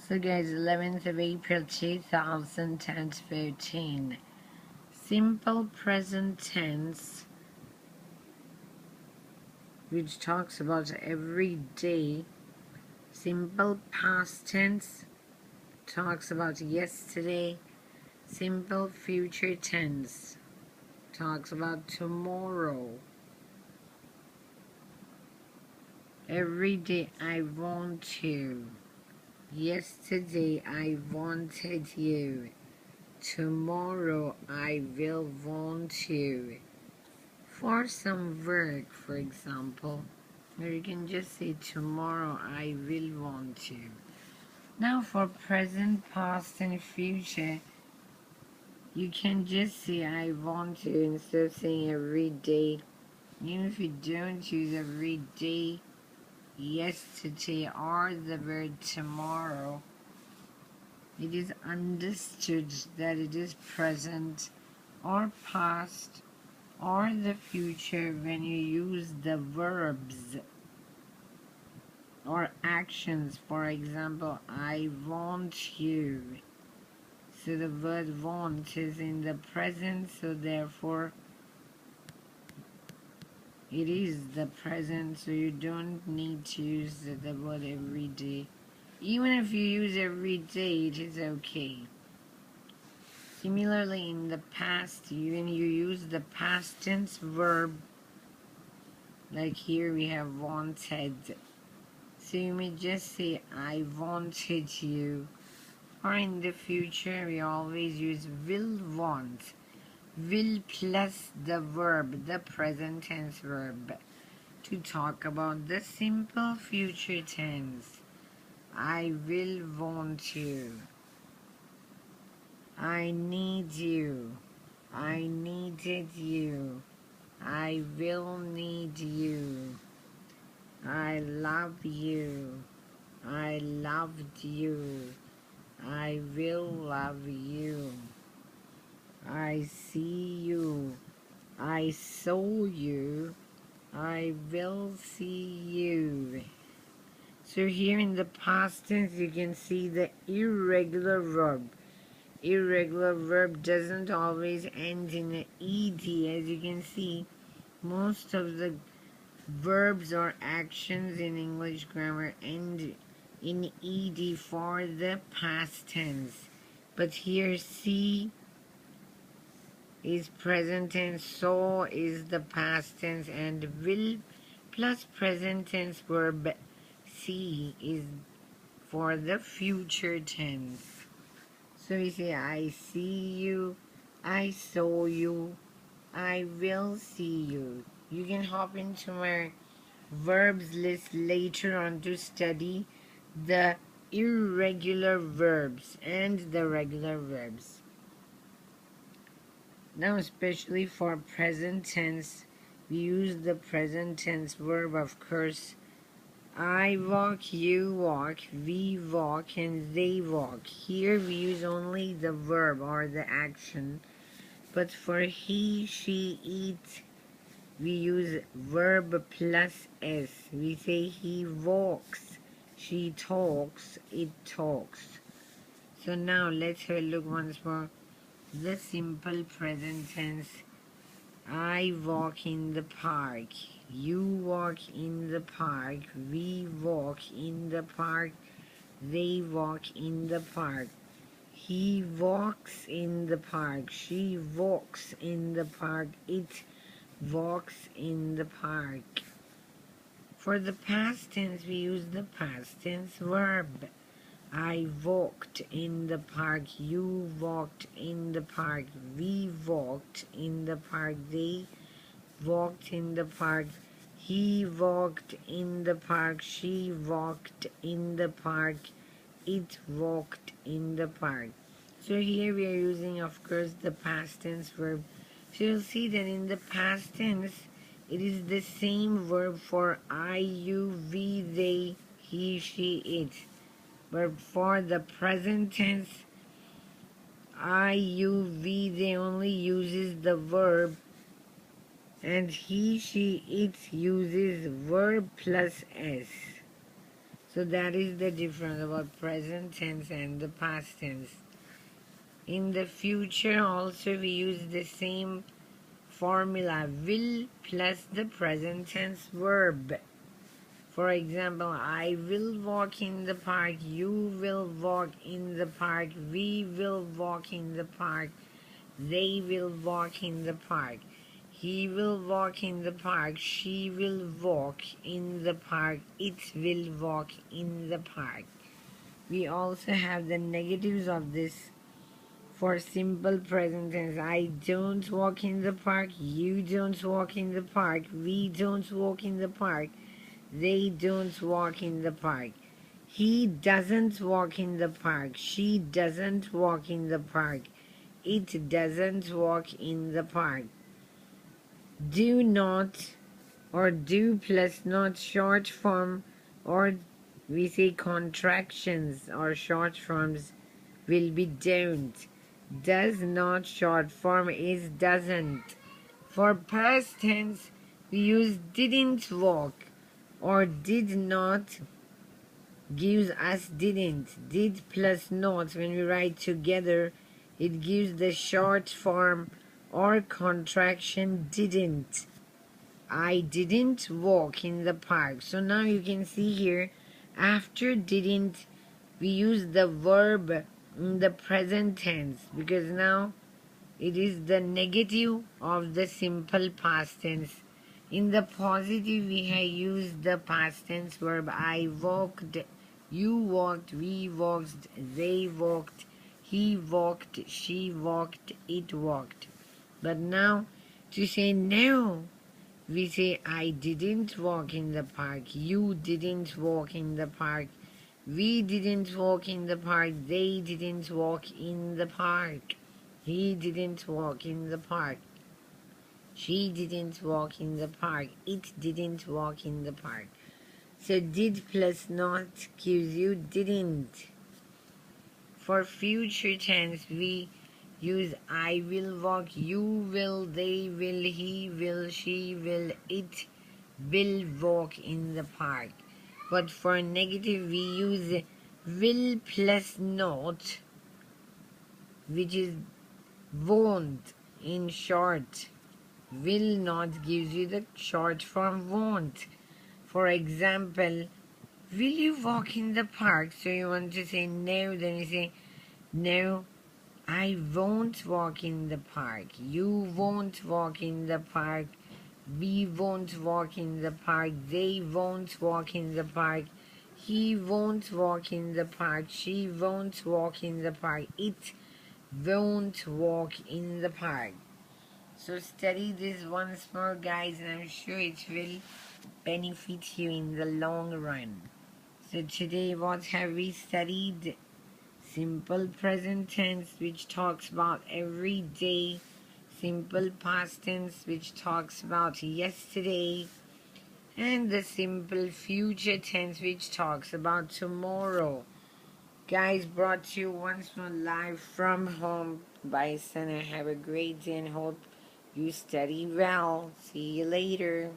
So guys, 11th of April 2014. Simple present tense, which talks about every day. Simple past tense talks about yesterday. Simple future tense talks about tomorrow. Every day I want you. Yesterday I wanted you. Tomorrow I will want you. For some work, for example, or you can just say tomorrow I will want you. Now for present, past and future, you can just say I want you instead of saying every day. Even if you don't use every day, yesterday, or the word tomorrow, it is understood that it is present or past or the future when you use the verbs or actions. For example, I want you. So the word want is in the present, so therefore it is the present, so you don't need to use the word every day. Even if you use every day, it is okay. Similarly, in the past, when you use the past tense verb, like here we have wanted. So you may just say, I wanted you. Or in the future, we always use will want. Will plus the verb, the present tense verb, to talk about the simple future tense. I will want you. I need you. I needed you. I will need you. I love you. I loved you. I will love you. I see you. I saw you. I will see you. So here in the past tense you can see the irregular verb. Irregular verb doesn't always end in an ed. As you can see, most of the verbs or actions in English grammar end in ed for the past tense. But here see is present tense, saw is the past tense, and will plus present tense verb see is for the future tense. So we say I see you, I saw you, I will see you. You can hop into my verbs list later on to study the irregular verbs and the regular verbs. Now, especially for present tense, we use the present tense verb, of course. I walk, you walk, we walk, and they walk. Here we use only the verb or the action. But for he, she, it, we use verb plus s. We say he walks, she talks, it talks. So now let's have a look once more. The simple present tense. I walk in the park. You walk in the park. We walk in the park. They walk in the park. He walks in the park. She walks in the park. It walks in the park. For the past tense, we use the past tense verb. I walked in the park, you walked in the park, we walked in the park, they walked in the park, he walked in the park, she walked in the park, it walked in the park. So here we are using, of course, the past tense verb. So you'll see that in the past tense, it is the same verb for I, you, we, they, he, she, it. But for the present tense, I, you, we, they only uses the verb, and he, she, it uses verb plus s. So that is the difference about present tense and the past tense. In the future also we use the same formula, will plus the present tense verb. For example, I will walk in the park, you will walk in the park, we will walk in the park, they will walk in the park, he will walk in the park, she will walk in the park, it will walk in the park. We also have the negatives of this. For simple present tense, I don't walk in the park, you don't walk in the park, we don't walk in the park, they don't walk in the park. He doesn't walk in the park, she doesn't walk in the park, it doesn't walk in the park. Do not or do plus not short form, or we say contractions or short forms will be don't. Does not short form is doesn't. For past tense we use didn't walk or did not gives us didn't. Did plus not, when we write together, it gives the short form or contraction didn't. I didn't walk in the park. So now you can see here, after didn't, we use the verb in the present tense, because now it is the negative of the simple past tense. In the positive, we have used the past tense verb I walked, you walked, we walked, they walked, he walked, she walked, it walked. But now, to say no, we say I didn't walk in the park, you didn't walk in the park, we didn't walk in the park, they didn't walk in the park, he didn't walk in the park, she didn't walk in the park, it didn't walk in the park. So did plus not gives you didn't. For future tense we use I will walk, you will, they will, he will, she will, it will walk in the park. But for negative we use will plus not, which is won't in short. Will not gives you the short form won't. For example, will you walk in the park? So you want to say no, then you say no, I won't walk in the park. You won't walk in the park. We won't walk in the park. They won't walk in the park. He won't walk in the park. She won't walk in the park. It won't walk in the park. So study this once more, guys, and I'm sure it will benefit you in the long run. So today what have we studied? Simple present tense, which talks about every day. Simple past tense, which talks about yesterday. And the simple future tense, which talks about tomorrow. Guys, brought to you once more live from home by Sana. Have a great day and hope you study well. See you later.